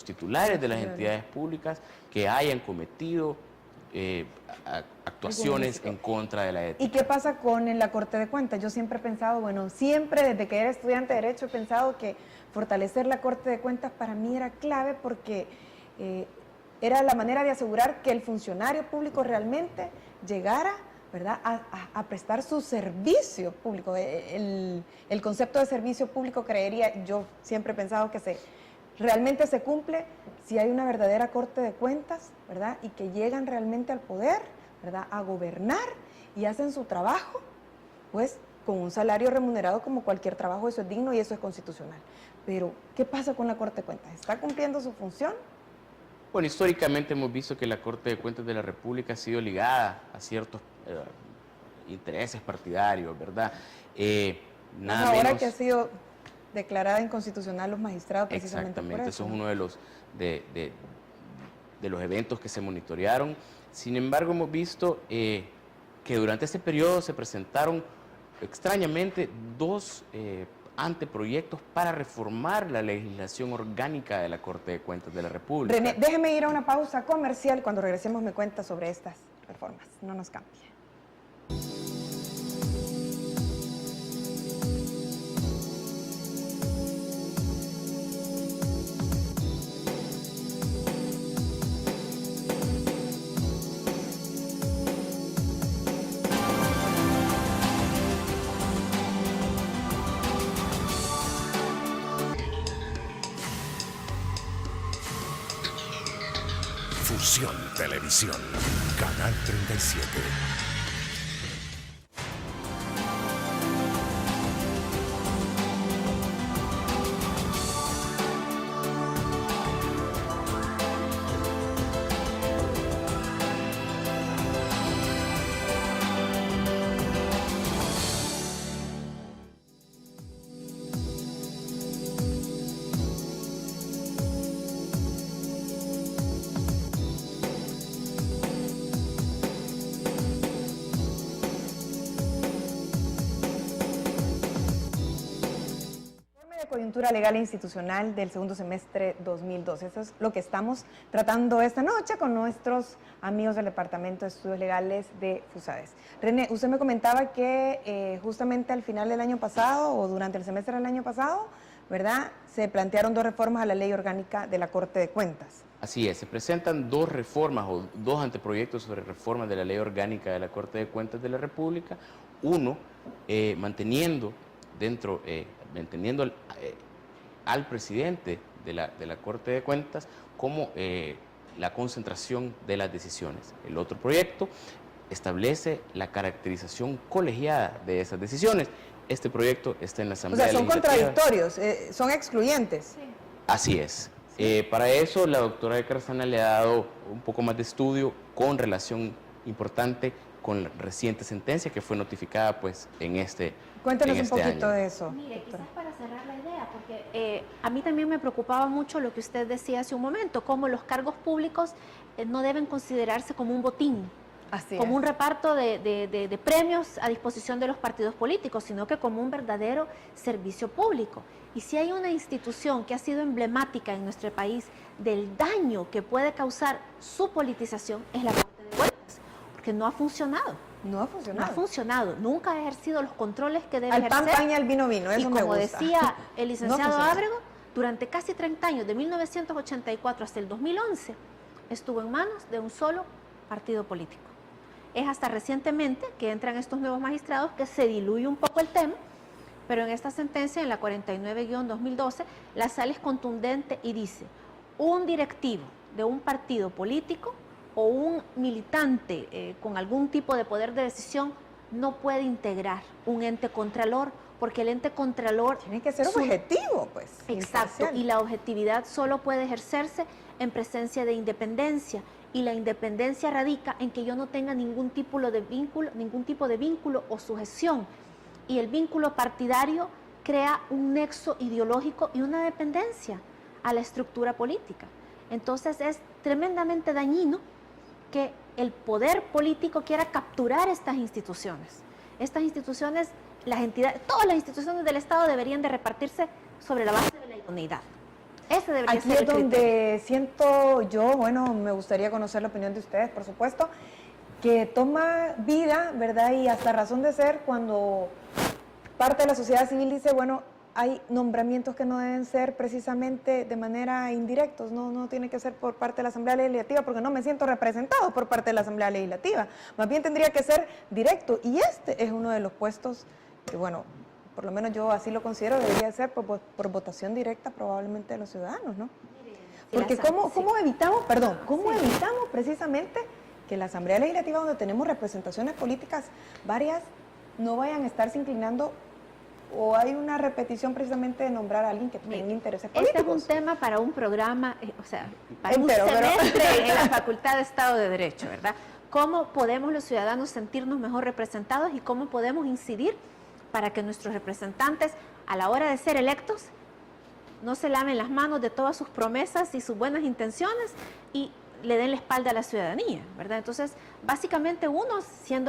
titulares de las entidades públicas que hayan cometido actuaciones en contra de la ética. ¿Y qué pasa con la Corte de Cuentas? Yo siempre he pensado, siempre desde que era estudiante de Derecho he pensado que fortalecer la Corte de Cuentas para mí era clave, porque era la manera de asegurar que el funcionario público realmente llegara, ¿verdad?, a prestar su servicio público. El concepto de servicio público, yo siempre he pensado que realmente se cumple si hay una verdadera Corte de Cuentas, ¿verdad?, y que llegan realmente al poder, ¿verdad?, a gobernar y hacen su trabajo, pues, con un salario remunerado como cualquier trabajo. Eso es digno y eso es constitucional. Pero, ¿qué pasa con la Corte de Cuentas? ¿Está cumpliendo su función? Bueno, históricamente hemos visto que la Corte de Cuentas de la República ha sido ligada a ciertos intereses partidarios, ¿verdad? Ahora que ha sido declarada inconstitucional los magistrados, precisamente exactamente, por eso. Eso es uno de los eventos que se monitorearon. Sin embargo, hemos visto que durante este periodo se presentaron extrañamente 2 anteproyectos para reformar la legislación orgánica de la Corte de Cuentas de la República. René, déjeme ir a una pausa comercial. Cuando regresemos me cuenta sobre estas reformas. No nos cambie. Fusión Televisión, Canal 37. Coyuntura legal e institucional del segundo semestre 2012. Eso es lo que estamos tratando esta noche con nuestros amigos del Departamento de Estudios Legales de FUSADES. René, usted me comentaba que justamente al final del año pasado o durante el semestre del año pasado, ¿verdad?, se plantearon 2 reformas a la ley orgánica de la Corte de Cuentas. Así es, se presentan 2 reformas o 2 anteproyectos sobre reformas de la ley orgánica de la Corte de Cuentas de la República. Uno, manteniendo al presidente de la Corte de Cuentas como la concentración de las decisiones. El otro proyecto establece la caracterización colegiada de esas decisiones. Este proyecto está en la Asamblea Legislativa. O sea, son contradictorios, son excluyentes. Sí. Así es. Para eso, la doctora de Carzana le ha dado un poco más de estudio con relación importante con la reciente sentencia que fue notificada pues en este Cuéntanos en un este poquito año. de eso. Mire, doctora. quizás para cerrar la idea, porque a mí también me preocupaba mucho lo que usted decía hace un momento, cómo los cargos públicos no deben considerarse como un botín, Así como es. un reparto de premios a disposición de los partidos políticos, sino que como un verdadero servicio público. Y si hay una institución que ha sido emblemática en nuestro país del daño que puede causar su politización, es la Corte de Cuentas, porque no ha funcionado. No ha No funcionado. ha funcionado, nunca ha ejercido los controles que debe Al pan, ejercer. pan y al vino, vino. Eso Y me como gusta. decía el licenciado funciona. Ábrego, durante casi 30 años, de 1984 hasta el 2011, estuvo en manos de un solo partido político. Es hasta recientemente que entran estos nuevos magistrados que se diluye un poco el tema, pero en esta sentencia, en la 49-2012, la sala es contundente y dice: un directivo de un partido político o un militante con algún tipo de poder de decisión no puede integrar un ente contralor, porque el ente contralor Tiene que ser su- objetivo, pues. Exacto, imparcial. y la objetividad solo puede ejercerse en presencia de independencia, y la independencia radica en que yo no tenga ningún tipo de vínculo o sujeción, y el vínculo partidario crea un nexo ideológico y una dependencia a la estructura política. Entonces es tremendamente dañino que el poder político quiera capturar estas instituciones. Estas instituciones, las entidades, todas las instituciones del Estado deberían de repartirse sobre la base de la idoneidad. Ese debería Aquí ser es el criterio. donde siento yo, bueno, me gustaría conocer la opinión de ustedes, por supuesto, que toma vida, ¿verdad? Y hasta razón de ser cuando parte de la sociedad civil dice, bueno, hay nombramientos que no deben ser precisamente de manera indirectos, no tiene que ser por parte de la Asamblea Legislativa porque no me siento representado por parte de la Asamblea Legislativa, más bien tendría que ser directo, y este es uno de los puestos que, bueno, por lo menos yo así lo considero, debería ser por votación directa probablemente de los ciudadanos, ¿no? Porque ¿cómo evitamos precisamente que la Asamblea Legislativa, donde tenemos representaciones políticas varias, no vayan a estarse inclinando, o hay una repetición precisamente de nombrar a alguien que tenga intereses políticos? Este es un tema para un programa, o sea, para Entero, un pero- semestre en la Facultad de Estado de Derecho, ¿verdad? ¿Cómo podemos los ciudadanos sentirnos mejor representados y cómo podemos incidir para que nuestros representantes, a la hora de ser electos, no se laven las manos de todas sus promesas y sus buenas intenciones y le den la espalda a la ciudadanía, ¿verdad? Entonces, básicamente uno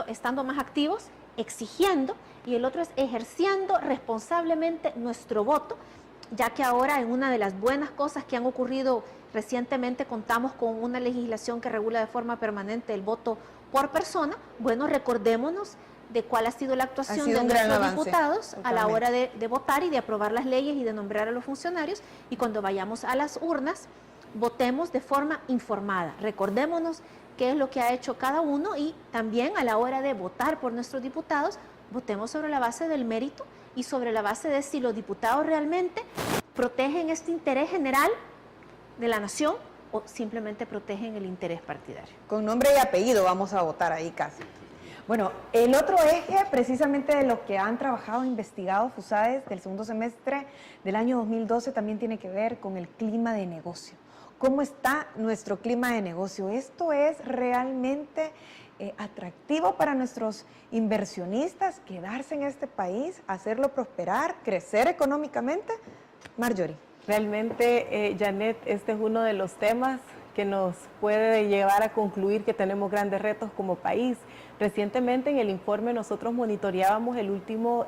estando más activos, exigiendo, y el otro es ejerciendo responsablemente nuestro voto, ya que ahora en una de las buenas cosas que han ocurrido recientemente contamos con una legislación que regula de forma permanente el voto por persona. Bueno, recordémonos de cuál ha sido la actuación sido de un gran nuestros avance, diputados a la totalmente. hora de votar y de aprobar las leyes y de nombrar a los funcionarios, y cuando vayamos a las urnas, votemos de forma informada. Recordémonos qué es lo que ha hecho cada uno, y también a la hora de votar por nuestros diputados, votemos sobre la base del mérito y sobre la base de si los diputados realmente protegen este interés general de la nación o simplemente protegen el interés partidario. Con nombre y apellido vamos a votar ahí casi. Bueno, el otro eje precisamente de lo que han trabajado, investigado FUSAES del segundo semestre del año 2012 también tiene que ver con el clima de negocio. ¿Cómo está nuestro clima de negocio? ¿Esto es realmente atractivo para nuestros inversionistas, quedarse en este país, hacerlo prosperar, crecer económicamente? Marjorie. Realmente, Janet, este es uno de los temas que nos puede llevar a concluir que tenemos grandes retos como país. Recientemente en el informe nosotros monitoreábamos el último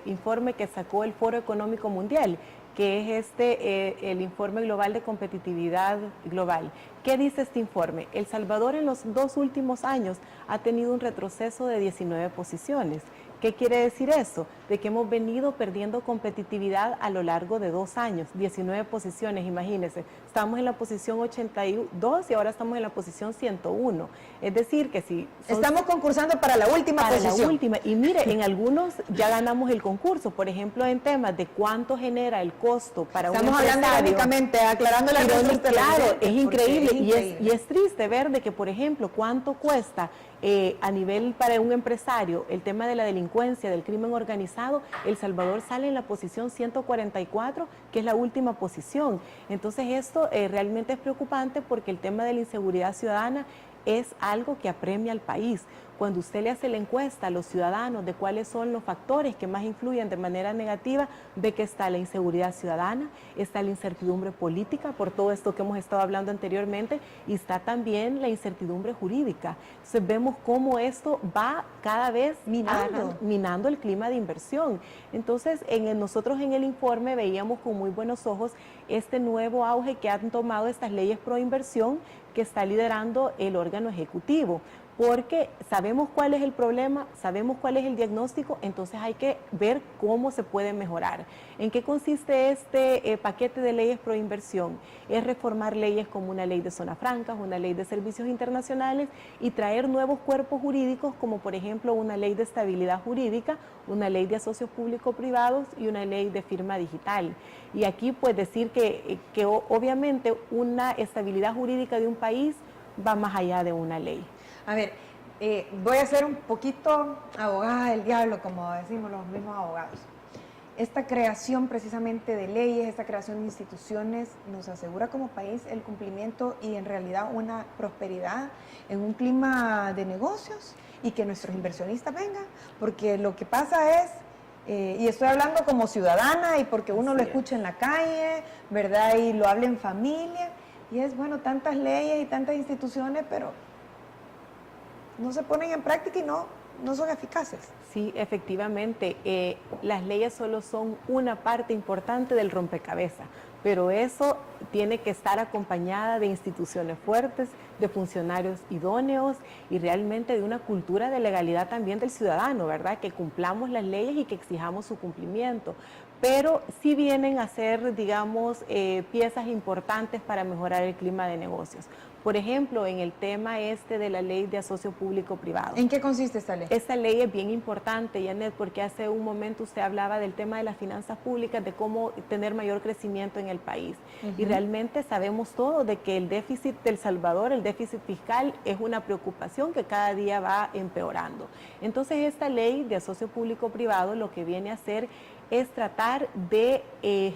informe que sacó el Foro Económico Mundial, que es el informe global de competitividad global. ¿Qué dice este informe? El Salvador en los 2 últimos años ha tenido un retroceso de 19 posiciones. ¿Qué quiere decir eso? De que hemos venido perdiendo competitividad a lo largo de 2 años, 19 posiciones, imagínense. Estamos en la posición 82 y ahora estamos en la posición 101. Es decir, que si... Estamos concursando para la última para posición. la última. Y mire, en algunos ya ganamos el concurso. Por ejemplo, en temas de cuánto genera el costo para un Estamos hablando empresario. irónicamente, aclarando la Irónico, claro, es increíble. increíble. Y es triste ver de que, por ejemplo, cuánto cuesta a nivel para un empresario el tema de la delincuencia, del crimen organizado. El Salvador sale en la posición 144, que es la última posición. Entonces esto realmente es preocupante porque el tema de la inseguridad ciudadana es algo que apremia al país. Cuando usted le hace la encuesta a los ciudadanos de cuáles son los factores que más influyen de manera negativa, ve que está la inseguridad ciudadana, está la incertidumbre política, por todo esto que hemos estado hablando anteriormente, y está también la incertidumbre jurídica. Entonces vemos cómo esto va cada vez minando el clima de inversión. Entonces nosotros en el informe veíamos con muy buenos ojos este nuevo auge que han tomado estas leyes pro inversión que está liderando el órgano ejecutivo, porque sabemos cuál es el problema, sabemos cuál es el diagnóstico, entonces hay que ver cómo se puede mejorar. ¿En qué consiste este paquete de leyes pro inversión? Es reformar leyes como una ley de zonas francas, una ley de servicios internacionales y traer nuevos cuerpos jurídicos como por ejemplo una ley de estabilidad jurídica, una ley de asocios público-privados y una ley de firma digital. Y aquí pues decir que obviamente una estabilidad jurídica de un país va más allá de una ley. A ver, voy a ser un poquito abogada del diablo, como decimos los mismos abogados. Esta creación precisamente de leyes, esta creación de instituciones nos asegura como país el cumplimiento y en realidad una prosperidad en un clima de negocios y que nuestros inversionistas vengan, porque lo que pasa es, y estoy hablando como ciudadana y porque uno lo escucha en la calle, ¿verdad? Y lo habla en familia, y es bueno, tantas leyes y tantas instituciones, pero no se ponen en práctica y no son eficaces. Sí, efectivamente, las leyes solo son una parte importante del rompecabezas, pero eso tiene que estar acompañada de instituciones fuertes, de funcionarios idóneos y realmente de una cultura de legalidad también del ciudadano, ¿verdad? Que cumplamos las leyes y que exijamos su cumplimiento. Pero sí vienen a ser, digamos, piezas importantes para mejorar el clima de negocios. Por ejemplo, en el tema de la ley de asocio público-privado. ¿En qué consiste esta ley? Esta ley es bien importante, Janet, porque hace un momento usted hablaba del tema de las finanzas públicas, de cómo tener mayor crecimiento en el país. Y realmente sabemos todos de que el déficit del Salvador, el déficit fiscal, es una preocupación que cada día va empeorando. Entonces, esta ley de asocio público-privado lo que viene a hacer es tratar de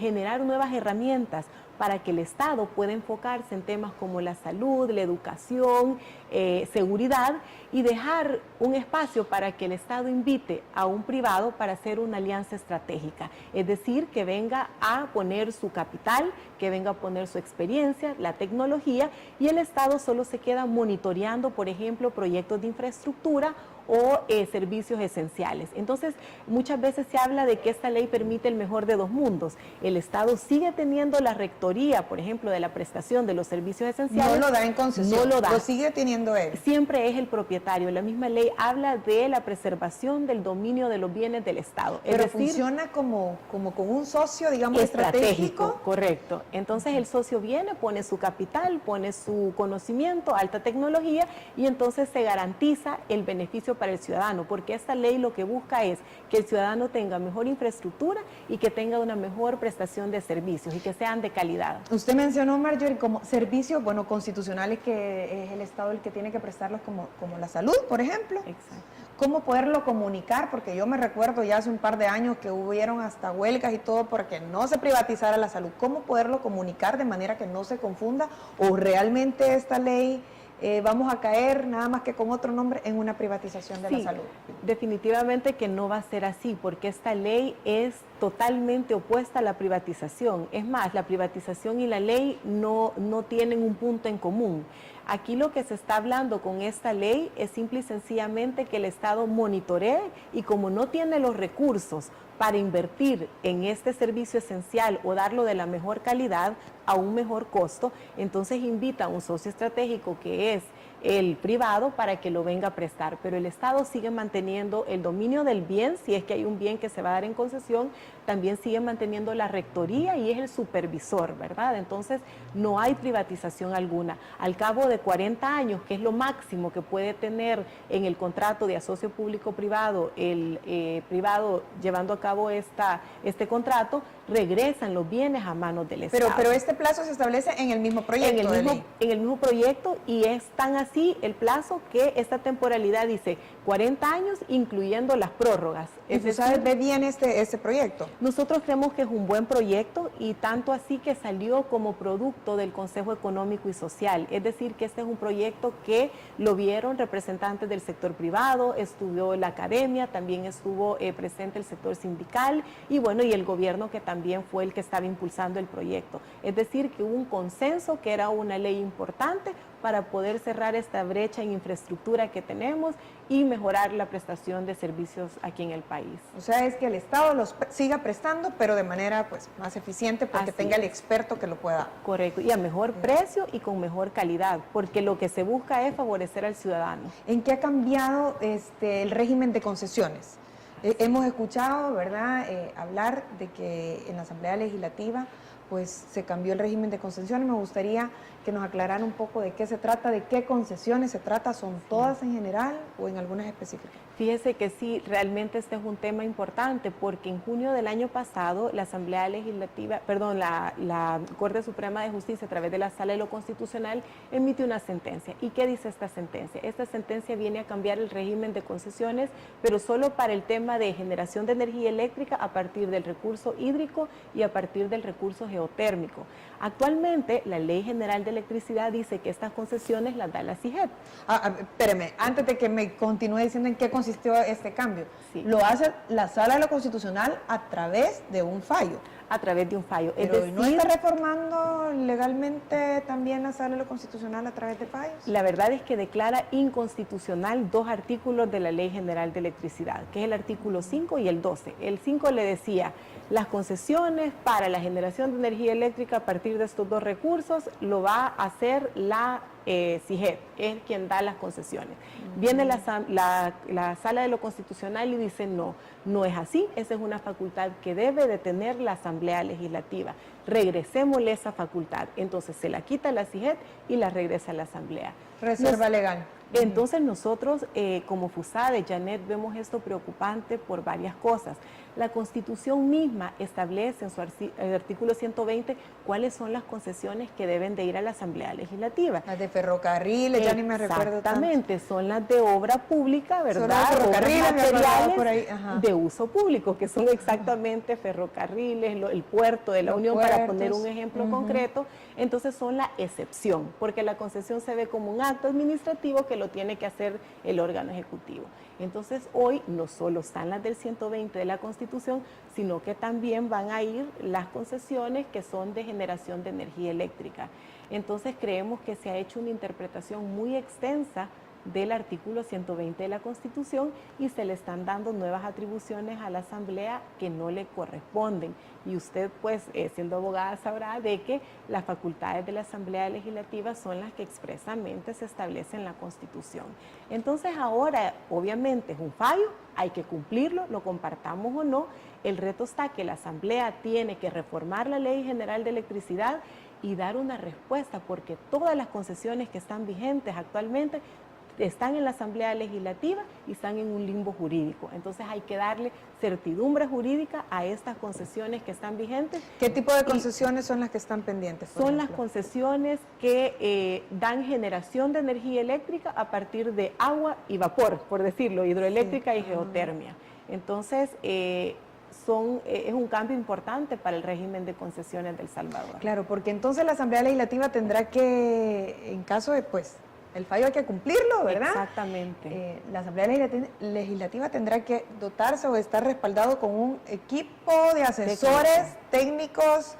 generar nuevas herramientas para que el Estado pueda enfocarse en temas como la salud, la educación, seguridad, y dejar un espacio para que el Estado invite a un privado para hacer una alianza estratégica. Es decir, que venga a poner su capital, que venga a poner su experiencia, la tecnología, y el Estado solo se queda monitoreando, por ejemplo, proyectos de infraestructura o servicios esenciales. Entonces, muchas veces se habla de que esta ley permite el mejor de dos mundos. El Estado sigue teniendo la rectoría, por ejemplo, de la prestación de los servicios esenciales. No lo da en concesión, no lo da. Lo sigue teniendo él. Siempre es el propietario. La misma ley habla de la preservación del dominio de los bienes del Estado. Pero es decir, funciona como con un socio, digamos, estratégico. Correcto. Entonces, el socio viene, pone su capital, pone su conocimiento, alta tecnología, y entonces se garantiza el beneficio para el ciudadano, porque esta ley lo que busca es que el ciudadano tenga mejor infraestructura y que tenga una mejor prestación de servicios y que sean de calidad. Usted mencionó, Marjorie, como servicios, bueno, constitucionales, que es el Estado el que tiene que prestarlos, como la salud, por ejemplo. Exacto. ¿Cómo poderlo comunicar? Porque yo me recuerdo ya hace un par de años que hubieron hasta huelgas y todo porque no se privatizara la salud. ¿Cómo poderlo comunicar de manera que no se confunda o realmente esta ley vamos a caer nada más que con otro nombre en una privatización de la salud? Definitivamente que no va a ser así, porque esta ley es totalmente opuesta a la privatización. Es más, la privatización y la ley no tienen un punto en común. Aquí lo que se está hablando con esta ley es simple y sencillamente que el Estado monitoree, y como no tiene los recursos para invertir en este servicio esencial o darlo de la mejor calidad a un mejor costo, entonces invita a un socio estratégico que es el privado para que lo venga a prestar, pero el Estado sigue manteniendo el dominio del bien, si es que hay un bien que se va a dar en concesión, también sigue manteniendo la rectoría y es el supervisor, ¿verdad? Entonces no hay privatización alguna. Al cabo de 40 años, que es lo máximo que puede tener en el contrato de asocio público-privado, el privado llevando a cabo este contrato, regresan los bienes a manos del Estado. Pero este plazo se establece en el mismo proyecto en el mismo proyecto, y es tan así así el plazo que esta temporalidad dice 40 años, incluyendo las prórrogas. ¿Y tú sabes, ve bien este proyecto? Nosotros creemos que es un buen proyecto y tanto así que salió como producto del Consejo Económico y Social. Es decir, que este es un proyecto que lo vieron representantes del sector privado, estuvo la academia, también estuvo presente el sector sindical y bueno, y el gobierno que también fue el que estaba impulsando el proyecto. Es decir, que hubo un consenso que era una ley importante para poder cerrar esta brecha en infraestructura que tenemos y mejorar la prestación de servicios aquí en el país. O sea, es que el Estado los siga prestando, pero de manera pues más eficiente porque Así tenga el es. experto que lo pueda. Correcto, y a mejor precio y con mejor calidad, porque lo que se busca es favorecer al ciudadano. ¿En qué ha cambiado el régimen de concesiones? Hemos escuchado, ¿verdad?, hablar de que en la Asamblea Legislativa pues se cambió el régimen de concesiones. Me gustaría que nos aclarara un poco de qué se trata, de qué concesiones se trata, ¿son todas en general o en algunas específicas? Fíjese que sí, realmente este es un tema importante porque en junio del año pasado la Asamblea Legislativa, perdón, la Corte Suprema de Justicia a través de la Sala de lo Constitucional emite una sentencia. ¿Y qué dice esta sentencia? Esta sentencia viene a cambiar el régimen de concesiones, pero solo para el tema de generación de energía eléctrica a partir del recurso hídrico y a partir del recurso geotérmico. Actualmente la Ley General de Electricidad dice que estas concesiones las da la CIGEP. Espéreme, antes de que me continúe diciendo en qué consistió este cambio, Sí. lo hace la Sala de lo Constitucional a través de un fallo. A través de un fallo. Pero Es decir, ¿no está reformando legalmente también la Sala de lo Constitucional a través de fallos? la verdad es que declara inconstitucional 2 artículos de la Ley General de Electricidad, que es el artículo 5 y el 12. El 5 le decía, las concesiones para la generación de energía eléctrica a partir de estos 2 recursos lo va a hacer la CIGEP, es quien da las concesiones. Viene la Sala de lo Constitucional y dice no, no es así, esa es una facultad que debe de tener la Asamblea Legislativa. Regresémosle esa facultad. Entonces se la quita la CIGEP y la regresa a la Asamblea. Reserva legal. Entonces nosotros como FUSADE, Janet, vemos esto preocupante por varias cosas. La Constitución misma establece en su artículo 120 cuáles son las concesiones que deben de ir a la Asamblea Legislativa. Las de ferrocarriles, ya ni me recuerdo tanto. Exactamente, son las de obra pública, ¿verdad? Son las de ferrocarriles, Obras me acordaba materiales por ahí, ajá. de uso público, que son exactamente ferrocarriles, el puerto de la Los Unión, para puertos, poner un ejemplo concreto. Entonces son la excepción, porque la concesión se ve como un acto administrativo que lo tiene que hacer el órgano ejecutivo. Entonces hoy no solo están las del 120 de la Constitución, sino que también van a ir las concesiones que son de generación de energía eléctrica. Entonces creemos que se ha hecho una interpretación muy extensa del artículo 120 de la Constitución y se le están dando nuevas atribuciones a la Asamblea que no le corresponden. Y usted, pues, siendo abogada, sabrá de que las facultades de la Asamblea Legislativa son las que expresamente se establecen en la Constitución. Entonces ahora, obviamente, es un fallo, hay que cumplirlo, lo compartamos o no. El reto está que la Asamblea tiene que reformar la Ley General de Electricidad y dar una respuesta, porque todas las concesiones que están vigentes actualmente están en la Asamblea Legislativa y están en un limbo jurídico. Entonces hay que darle certidumbre jurídica a estas concesiones que están vigentes. ¿Qué tipo de concesiones son las que están pendientes? Son las concesiones que dan generación de energía eléctrica a partir de agua y vapor, por decirlo, hidroeléctrica y geotermia. Entonces, es un cambio importante para el régimen de concesiones de El Salvador. Claro, porque entonces la Asamblea Legislativa tendrá que, en caso de, pues, el fallo hay que cumplirlo, ¿verdad? Exactamente. La Asamblea Legislativa tendrá que dotarse o estar respaldado con un equipo de asesores técnicos,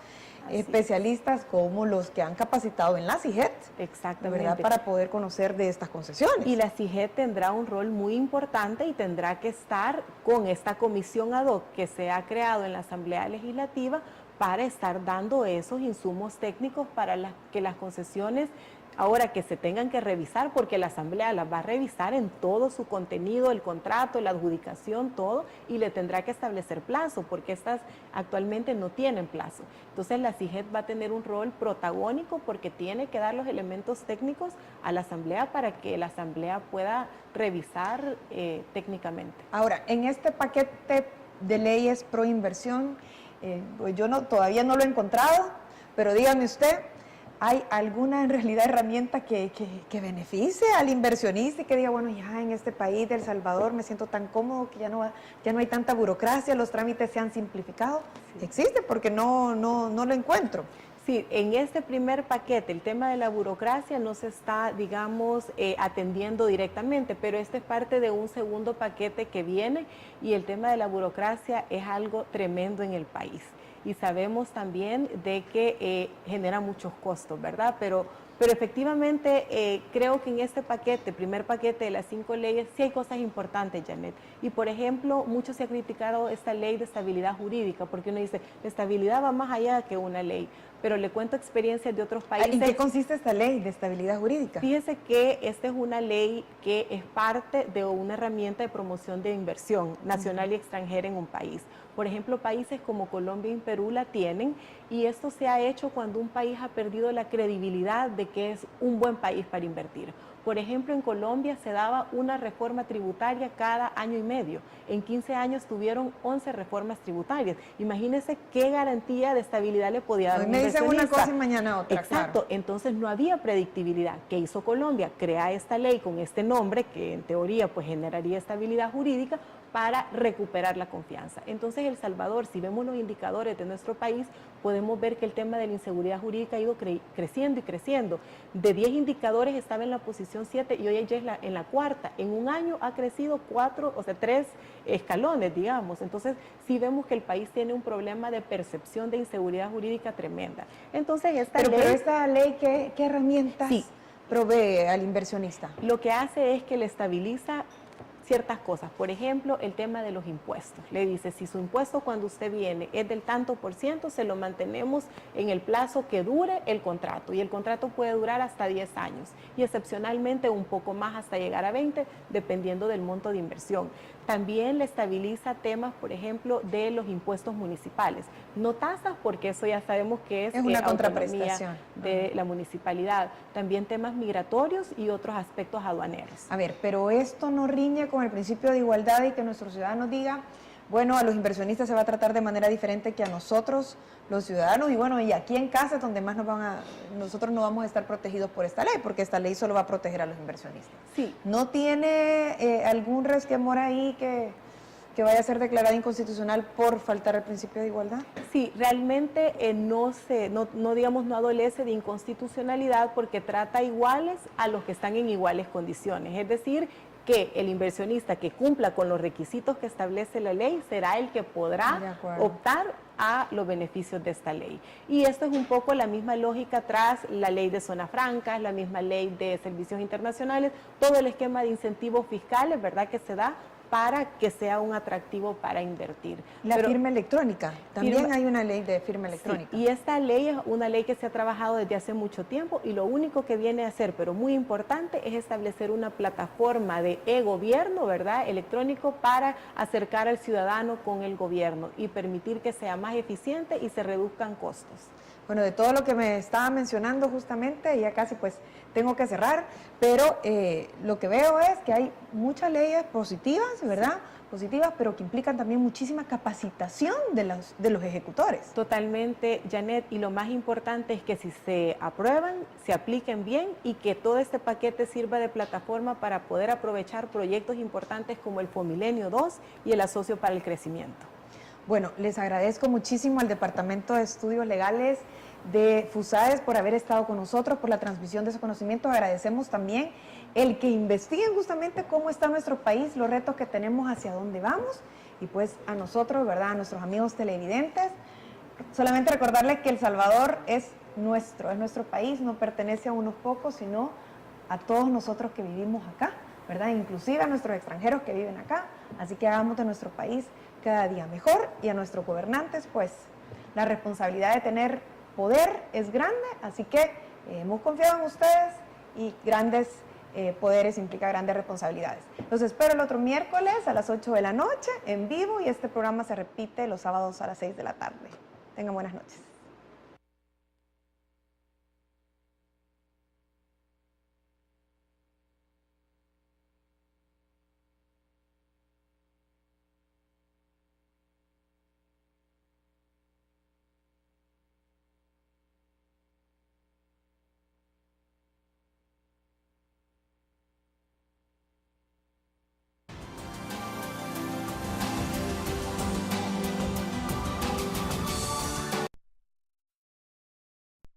especialistas como los que han capacitado en la CIGET, Exactamente. ¿verdad? Para poder conocer de estas concesiones. Y la CIGET tendrá un rol muy importante y tendrá que estar con esta comisión ad hoc que se ha creado en la Asamblea Legislativa para estar dando esos insumos técnicos para que las concesiones, ahora que se tengan que revisar, porque la Asamblea las va a revisar en todo su contenido, el contrato, la adjudicación, todo, y le tendrá que establecer plazo, porque estas actualmente no tienen plazo. Entonces la CIGET va a tener un rol protagónico porque tiene que dar los elementos técnicos a la Asamblea para que la Asamblea pueda revisar técnicamente. Ahora, en este paquete de leyes pro inversión, pues yo todavía no lo he encontrado, pero dígame usted, ¿hay alguna en realidad herramienta que beneficie al inversionista y que diga, bueno, ya en este país de El Salvador me siento tan cómodo que ya no hay tanta burocracia, los trámites se han simplificado? Sí. ¿Existe? Porque no lo encuentro. Sí, en este primer paquete el tema de la burocracia no se está, digamos, atendiendo directamente, pero este es parte de un segundo paquete que viene y el tema de la burocracia es algo tremendo en el país. Y sabemos también de que genera muchos costos, ¿verdad? Pero efectivamente creo que en este paquete, primer paquete de las 5 leyes, sí hay cosas importantes, Janet. Y por ejemplo, mucho se ha criticado esta ley de estabilidad jurídica, porque uno dice, la estabilidad va más allá que una ley. Pero le cuento experiencias de otros países. ¿En qué consiste esta ley de estabilidad jurídica? Fíjese que esta es una ley que es parte de una herramienta de promoción de inversión nacional y extranjera en un país. Por ejemplo, países como Colombia y Perú la tienen, y esto se ha hecho cuando un país ha perdido la credibilidad de que es un buen país para invertir. Por ejemplo, en Colombia se daba una reforma tributaria cada año y medio. En 15 años tuvieron 11 reformas tributarias. Imagínense qué garantía de estabilidad le podía dar un inversionista. Hoy me dicen una cosa y mañana otra. Exacto. Claro. Entonces no había predictibilidad. ¿Qué hizo Colombia? Crea esta ley con este nombre que en teoría pues generaría estabilidad jurídica para recuperar la confianza. Entonces El Salvador, si vemos los indicadores de nuestro país, podemos ver que el tema de la inseguridad jurídica ha ido creciendo y creciendo. De 10 indicadores estaba en la posición 7 y hoy ya es en la cuarta. En un año ha crecido 3 escalones, digamos. Entonces sí vemos que el país tiene un problema de percepción de inseguridad jurídica tremenda. Entonces pero esta ley, ¿qué herramientas provee al inversionista? Lo que hace es que le estabiliza ciertas cosas. Por ejemplo, el tema de los impuestos. Le dice, si su impuesto cuando usted viene es del tanto por ciento, se lo mantenemos en el plazo que dure el contrato. Y el contrato puede durar hasta 10 años. Y excepcionalmente un poco más hasta llegar a 20, dependiendo del monto de inversión. También le estabiliza temas, por ejemplo, de los impuestos municipales. No tasas, porque eso ya sabemos que es una contraprestación de la municipalidad. También temas migratorios y otros aspectos aduaneros. A ver, pero esto no riñe con el principio de igualdad y que nuestros ciudadanos digan, bueno, a los inversionistas se va a tratar de manera diferente que a nosotros, los ciudadanos, y bueno, y aquí en casa es donde más nosotros no vamos a estar protegidos por esta ley, porque esta ley solo va a proteger a los inversionistas. Sí. ¿No tiene algún resquemor ahí que vaya a ser declarada inconstitucional por faltar al principio de igualdad? Sí, realmente no adolece de inconstitucionalidad porque trata iguales a los que están en iguales condiciones. Es decir, que el inversionista que cumpla con los requisitos que establece la ley será el que podrá optar a los beneficios de esta ley. Y esto es un poco la misma lógica tras la ley de zonas francas, la misma ley de servicios internacionales, todo el esquema de incentivos fiscales, ¿verdad?, que se da para que sea un atractivo para invertir. La firma electrónica, también hay una ley de firma electrónica. Sí, y esta ley es una ley que se ha trabajado desde hace mucho tiempo y lo único que viene a hacer, pero muy importante, es establecer una plataforma de e-gobierno, ¿verdad?, electrónico para acercar al ciudadano con el gobierno y permitir que sea más eficiente y se reduzcan costos. Bueno, de todo lo que me estaba mencionando justamente, ya casi pues tengo que cerrar, pero lo que veo es que hay muchas leyes positivas, ¿verdad? Positivas, pero que implican también muchísima capacitación de los ejecutores. Totalmente, Janet, y lo más importante es que si se aprueban, se apliquen bien y que todo este paquete sirva de plataforma para poder aprovechar proyectos importantes como el Fomilenio 2 y el Asocio para el Crecimiento. Bueno, les agradezco muchísimo al Departamento de Estudios Legales de FUSAES por haber estado con nosotros, por la transmisión de ese conocimiento. Agradecemos también el que investiguen justamente cómo está nuestro país, los retos que tenemos, hacia dónde vamos, y pues a nosotros, ¿verdad?, a nuestros amigos televidentes, solamente recordarles que El Salvador es nuestro país, no pertenece a unos pocos, sino a todos nosotros que vivimos acá, ¿verdad?, inclusive a nuestros extranjeros que viven acá. Así que hagamos de nuestro país cada día mejor, y a nuestros gobernantes, pues la responsabilidad de tener poder es grande, así que hemos confiado en ustedes, y grandes poderes implica grandes responsabilidades. Los espero el otro miércoles a las 8 de la noche en vivo, y este programa se repite los sábados a las 6 de la tarde. Tengan buenas noches.